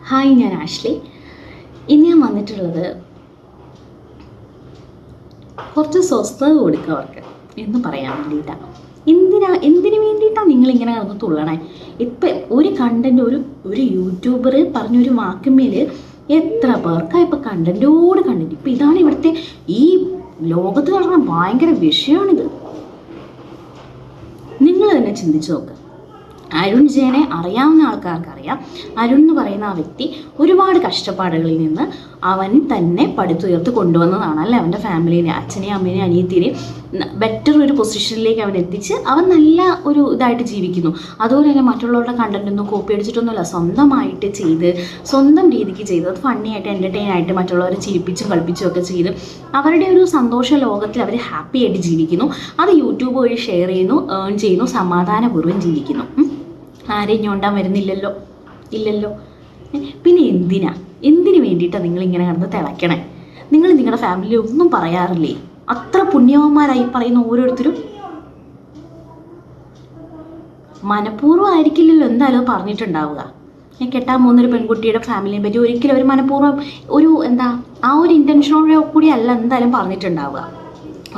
Hi, ഞാൻ Ashley. ഇന്ന് ഞാൻ വന്നിട്ടുള്ളത് കുറച്ച് സ്വസ്ഥത കൊടുക്കുക അവർക്ക് എന്ന് പറയാൻ വേണ്ടിയിട്ടാണ്. എന്തിനു വേണ്ടിയിട്ടാണ് നിങ്ങളിങ്ങനെ കിടന്ന് തുള്ളണേ? ഇപ്പം ഒരു കണ്ടൻറ് ഒരു യൂട്യൂബർ പറഞ്ഞൊരു വാക്കുമേൽ എത്ര പേർക്കാണ് ഇപ്പം കണ്ടൻറ്റോട് കണ്ടൻറ്. ഇപ്പം ഇതാണ് ഇവിടുത്തെ ഈ ലോകത്ത് നടന്ന ഭയങ്കര വിഷയമാണിത്. നിങ്ങൾ തന്നെ ചിന്തിച്ച് നോക്കുക. അരുൺ ജയനെ അറിയാവുന്ന ആൾക്കാർക്കറിയാം. അരുൺ എന്ന് പറയുന്ന ആ വ്യക്തി ഒരുപാട് കഷ്ടപ്പാടുകളിൽ നിന്ന് അവൻ തന്നെ പടുത്തുയർത്ത് കൊണ്ടുവന്നതാണ് അല്ലേ. അവൻ്റെ ഫാമിലിനെ, അച്ഛനെയും അമ്മേനെയും അനിയത്തിനെയും ബെറ്റർ ഒരു പൊസിഷനിലേക്ക് അവൻ എത്തിച്ച് അവൻ നല്ല ഒരു ഇതായിട്ട് ജീവിക്കുന്നു. അതുപോലെ തന്നെ മറ്റുള്ളവരുടെ കണ്ടൻറ്റൊന്നും കോപ്പി അടിച്ചിട്ടൊന്നുമില്ല, സ്വന്തമായിട്ട് ചെയ്ത് സ്വന്തം രീതിക്ക് ചെയ്ത് അത് ഫണ്ണിയായിട്ട് എൻ്റർടൈൻ ആയിട്ട് മറ്റുള്ളവരെ ചിരിപ്പിച്ചും കളിപ്പിച്ചും ഒക്കെ ചെയ്ത് അവരുടെ ഒരു സന്തോഷ ലോകത്തിൽ അവർ ഹാപ്പി ആയിട്ട് ജീവിക്കുന്നു. അത് യൂട്യൂബ് വഴി ഷെയർ ചെയ്യുന്നു, ഏൺ ചെയ്യുന്നു, സമാധാനപൂർവ്വം ജീവിക്കുന്നു. ആരെയും ഞോണ്ടാൻ വരുന്നില്ലല്ലോ, ഇല്ലല്ലോ. പിന്നെ എന്തിനു വേണ്ടിയിട്ടാണ് നിങ്ങളിങ്ങനെ കിടന്ന് തിളയ്ക്കണേ? നിങ്ങൾ നിങ്ങളുടെ ഫാമിലി ഒന്നും പറയാറില്ലേ? അത്ര പുണ്യവന്മാരായി പറയുന്ന ഓരോരുത്തരും മനഃപൂർവ്വം ആയിരിക്കില്ലല്ലോ എന്തായാലും പറഞ്ഞിട്ടുണ്ടാവുക. ഞാൻ കെട്ടാൻ പോകുന്നൊരു പെൺകുട്ടിയുടെ ഫാമിലിയെ പറ്റി ഒരിക്കലും ഒരു മനഃപൂർവ്വം ആ ഒരു ഇൻറ്റൻഷനോടെ കൂടി അല്ല എന്തായാലും പറഞ്ഞിട്ടുണ്ടാവുക.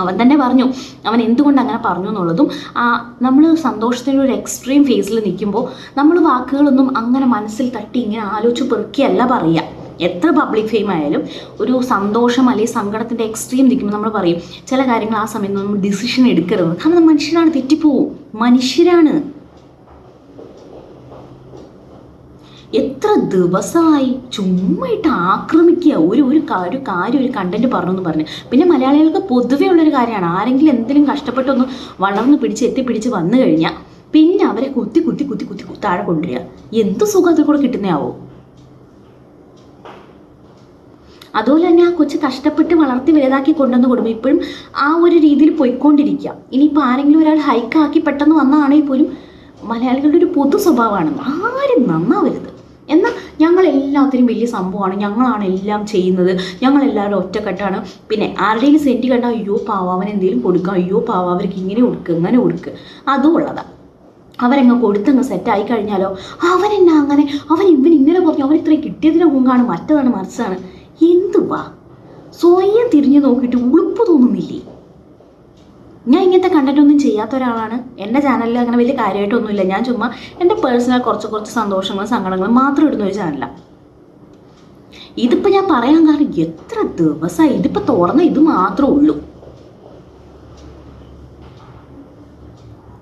അവൻ തന്നെ പറഞ്ഞു അവൻ എന്തുകൊണ്ട് അങ്ങനെ പറഞ്ഞു എന്നുള്ളതും. നമ്മൾ സന്തോഷത്തിൻ്റെ ഒരു എക്സ്ട്രീം ഫേസിൽ നിൽക്കുമ്പോൾ നമ്മൾ വാക്കുകളൊന്നും അങ്ങനെ മനസ്സിൽ തട്ടി ഇങ്ങനെ ആലോചിച്ച് പെറുക്കിയല്ല പറയുക. എത്ര പബ്ലിക് ഫെയിം ആയാലും ഒരു സന്തോഷം അല്ലെങ്കിൽ സങ്കടത്തിൻ്റെ എക്സ്ട്രീം നിൽക്കുമ്പോൾ നമ്മൾ പറയും ചില കാര്യങ്ങൾ ആ സമയത്ത് നമ്മൾ ഡിസിഷൻ എടുക്കരുത്. കാരണം മനുഷ്യരാണ്, തെറ്റിപ്പോവും, മനുഷ്യരാണ്. എത്ര ദിവസമായി ചുമ്മായിട്ട് ആക്രമിക്കുക ഒരു കാര്യം ഒരു കണ്ടന്റ് പറഞ്ഞു പറഞ്ഞ്. പിന്നെ മലയാളികൾക്ക് പൊതുവേ ഉള്ളൊരു കാര്യമാണ്, ആരെങ്കിലും എന്തെങ്കിലും കഷ്ടപ്പെട്ടൊന്ന് വളർന്ന് എത്തിപ്പിടിച്ച് വന്നു കഴിഞ്ഞാൽ പിന്നെ അവരെ കുത്തി താഴെ കൊണ്ടുവരിക. എന്ത് സുഖം അതിൽ കൂടെ കിട്ടുന്നതാവോ? അതുപോലെ തന്നെ ആ കൊച്ചു കഷ്ടപ്പെട്ട് വളർത്തി വലുതാക്കി കൊണ്ടുവന്ന് കൊടുക്കും. ഇപ്പോഴും ആ ഒരു രീതിയിൽ പോയിക്കൊണ്ടിരിക്കുക. ഇനിയിപ്പോൾ ആരെങ്കിലും ഒരാൾ ഹൈക്കാക്കി പെട്ടെന്ന് വന്നതാണെങ്കിൽ പോലും മലയാളികളുടെ ഒരു പൊതു സ്വഭാവമാണ് ആരും നന്നാവരുത്. എന്നാൽ ഞങ്ങളെല്ലാത്തിനും വലിയ സംഭവമാണ്, ഞങ്ങളാണ് എല്ലാം ചെയ്യുന്നത്, ഞങ്ങളെല്ലാവരും ഒറ്റക്കെട്ടാണ്. പിന്നെ ആരുടെയും സെൻറ്റ് കണ്ടാൽ അയ്യോ പാവ അവൻ എന്തെങ്കിലും കൊടുക്കാം, അയ്യോ പാവ അവർക്ക് ഇങ്ങനെ കൊടുക്കുക അതും ഉള്ളതാണ്. അവരങ്ങ് കൊടുത്തങ്ങ് സെറ്റായി കഴിഞ്ഞാലോ അവൻ ഇങ്ങനെ പറഞ്ഞു, അവൻ ഇത്രയും കിട്ടിയതിന് മുമ്പാണ് മറ്റതാണ് മറിച്ചാണ്. എന്തുവാ സ്വയം തിരിഞ്ഞു നോക്കിയിട്ട് ഉളുപ്പ് തോന്നുന്നില്ലേ? ഞാൻ ഇങ്ങനത്തെ കണ്ടന്റ് ഒന്നും ചെയ്യാത്ത ഒരാളാണ്. എൻ്റെ ചാനലിൽ അങ്ങനെ വലിയ കാര്യമായിട്ടൊന്നുമില്ല. ഞാൻ ചുമ്മാ എൻ്റെ പേഴ്സണൽ കുറച്ച് സന്തോഷങ്ങളും സങ്കടങ്ങളും മാത്രം ഇടുന്ന ഒരു ചാനലാണ്. ഇതിപ്പോൾ ഞാൻ പറയാൻ കാരണം എത്ര ദിവസമായി ഇതിപ്പോൾ തുറന്ന ഇത് മാത്രമേ ഉള്ളൂ.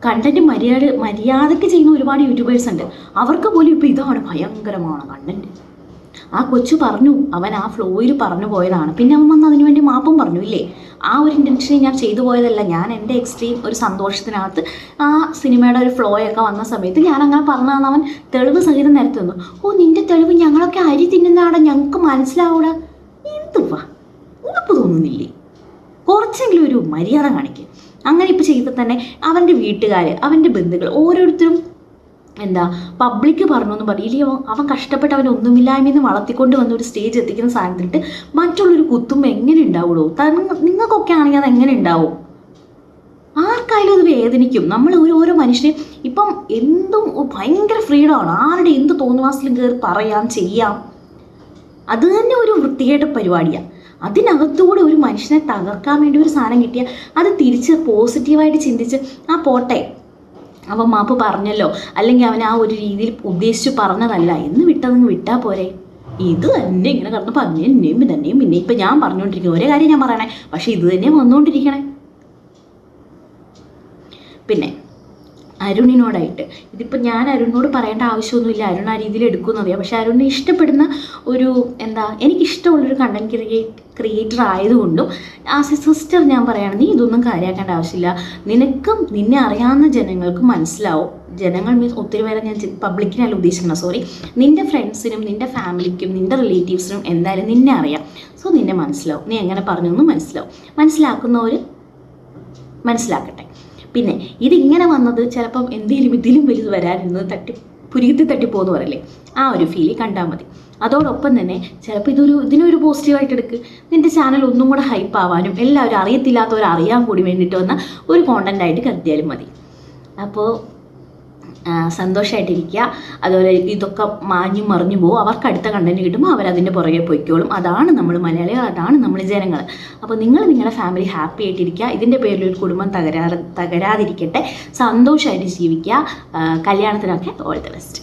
കണ്ടന്റ് മര്യാദയ്ക്ക് ചെയ്യുന്ന ഒരുപാട് യൂട്യൂബേഴ്സ് ഉണ്ട്. അവർക്ക് പോലും ഇപ്പോൾ ഇതാണ് ഭയങ്കരമാണ് കണ്ടന്റ്. ആ കൊച്ചു പറഞ്ഞു, അവൻ ആ ഫ്ലോയിൽ പറഞ്ഞു പോയതാണ്. പിന്നെ അവൻ വന്ന് അതിനു വേണ്ടി മാപ്പും പറഞ്ഞു ഇല്ലേ? ആ ഒരു ഇൻറ്റൻഷനിൽ ഞാൻ ചെയ്തു പോയതല്ല. ഞാൻ എൻ്റെ എക്സ്ട്രീം ഒരു സന്തോഷത്തിനകത്ത് ആ സിനിമയുടെ ഒരു ഫ്ലോയൊക്കെ വന്ന സമയത്ത് ഞാൻ അങ്ങനെ പറഞ്ഞതാണ്. അവൻ തെളിവ് സഹിതം നിരത്തി തന്നു. നിൻ്റെ തെളിവ് ഞങ്ങളൊക്കെ അരി തിന്നുന്നതാണ്, ഞങ്ങൾക്ക് മനസ്സിലാവൂടാ. എന്തുവാ ഉറപ്പ് തോന്നുന്നില്ലേ? കുറച്ചെങ്കിലും ഒരു മര്യാദ കാണിക്കുക. അങ്ങനെ ഇപ്പോൾ ചെയ്താൽ തന്നെ അവൻ്റെ വീട്ടുകാർ, അവൻ്റെ ബന്ധുക്കൾ ഓരോരുത്തരും പബ്ലിക്ക് പറഞ്ഞു എന്ന് പറയില്ലേ? അവൻ കഷ്ടപ്പെട്ട് അവൻ ഒന്നുമില്ലായ്മയെന്ന് വളർത്തിക്കൊണ്ട് വന്ന ഒരു സ്റ്റേജ് എത്തിക്കുന്ന സാധനത്തിലിട്ട് മറ്റുള്ളൊരു കുത്തുമ്പോൾ എങ്ങനെ ഉണ്ടാവുള്ളൂ? നിങ്ങൾക്കൊക്കെ ആണെങ്കിൽ അത് എങ്ങനെ ഉണ്ടാവും? ആർക്കായാലും അത് വേദനിക്കും. നമ്മൾ ഓരോ മനുഷ്യനെ ഇപ്പം എന്തും ഭയങ്കര ഫ്രീഡമാണ്. ആരുടെ എന്ത് തോന്നുവാസിലും കയറി പറയാം, ചെയ്യാം. അത് തന്നെ ഒരു വൃത്തികേട്ട പരിപാടിയാണ്. അതിനകത്തൂടെ ഒരു മനുഷ്യനെ തകർക്കാൻ വേണ്ടി ഒരു സാധനം കിട്ടിയാൽ അത് തിരിച്ച് പോസിറ്റീവായിട്ട് ചിന്തിച്ച് പോട്ടെ, അവൻ മാപ്പ് പറഞ്ഞല്ലോ, അല്ലെങ്കിൽ അവൻ ആ ഒരു രീതിയിൽ ഉദ്ദേശിച്ച് പറഞ്ഞതല്ല എന്ന് വിട്ടാൽ പോരെ. ഇത് തന്നെ ഇങ്ങനെ കിടന്ന് തന്നെയും പിന്നെ ഇപ്പം ഞാൻ പറഞ്ഞുകൊണ്ടിരിക്കുന്നത് ഒരേ കാര്യം ഞാൻ പറയണേ, പക്ഷെ ഇത് തന്നെ വന്നുകൊണ്ടിരിക്കണേ. പിന്നെ അരുണിനോടായിട്ട് ഇതിപ്പോൾ ഞാൻ അരുണിനോട് പറയേണ്ട ആവശ്യമൊന്നുമില്ല, അരുൺ ആ രീതിയിൽ എടുക്കുന്നറിയാം. പക്ഷെ അരുണിനെ ഇഷ്ടപ്പെടുന്ന ഒരു എനിക്കിഷ്ടമുള്ളൊരു കണ്ടന്റ് ക്രിയേറ്റർ ആയതുകൊണ്ടും ആസ് എ സിസ്റ്റർ ഞാൻ പറയുകയാണ്, നീ ഇതൊന്നും കാര്യമാക്കേണ്ട ആവശ്യമില്ല. നിന്നെ അറിയാവുന്ന ജനങ്ങൾക്ക് മനസ്സിലാവും. ജനങ്ങൾ മീൻസ് ഒത്തിരി പേരെ ഞാൻ പബ്ലിക്കിനല്ല ഉദ്ദേശിക്കണം, നിൻ്റെ ഫ്രണ്ട്സിനും നിൻ്റെ ഫാമിലിക്കും നിൻ്റെ റിലേറ്റീവ്സിനും എന്തായാലും നിന്നെ അറിയാം. സോ നിന്നെ മനസ്സിലാവും, നീ എങ്ങനെ പറഞ്ഞൊന്നും മനസ്സിലാവും. മനസ്സിലാക്കുന്നവർ മനസ്സിലാക്കട്ടെ. പിന്നെ ഇതിങ്ങനെ വന്നത് ചിലപ്പം എന്തെങ്കിലും ഇതിലും വലുത് വരാനിരുന്നത് തട്ടിപ്പോന്ന് പറയില്ലേ, ആ ഒരു ഫീല് കണ്ടാൽ മതി. അതോടൊപ്പം തന്നെ ചിലപ്പോൾ ഇതിനൊരു പോസിറ്റീവായിട്ട് എടുക്ക്. നിൻ്റെ ചാനൽ ഒന്നും കൂടെ ഹൈപ്പ് ആവാനും എല്ലാവരും അറിയത്തില്ലാത്തവർ അറിയാൻ കൂടി വേണ്ടിയിട്ട് വന്ന ഒരു കോണ്ടൻ്റായിട്ട് കരുതിയാലും മതി. അപ്പോൾ സന്തോഷമായിട്ടിരിക്കുക. അതുപോലെ ഇതൊക്കെ മാഞ്ഞു മറിഞ്ഞു പോകും. അവർക്ക് അടുത്ത കണ്ടന്റ് കിട്ടുമ്പോൾ അവരതിൻ്റെ പുറകെ പൊയ്ക്കോളും. അതാണ് നമ്മൾ മലയാളികൾ, അതാണ് നമ്മൾ ജനങ്ങൾ. അപ്പോൾ നിങ്ങൾ നിങ്ങളുടെ ഫാമിലി ഹാപ്പി ആയിട്ടിരിക്കുക. ഇതിൻ്റെ പേരിൽ ഒരു കുടുംബം തകരാതിരിക്കട്ടെ. സന്തോഷമായിട്ട് ജീവിക്കുക. കല്യാണത്തിനൊക്കെ ഓൾ ദി ബെസ്റ്റ്.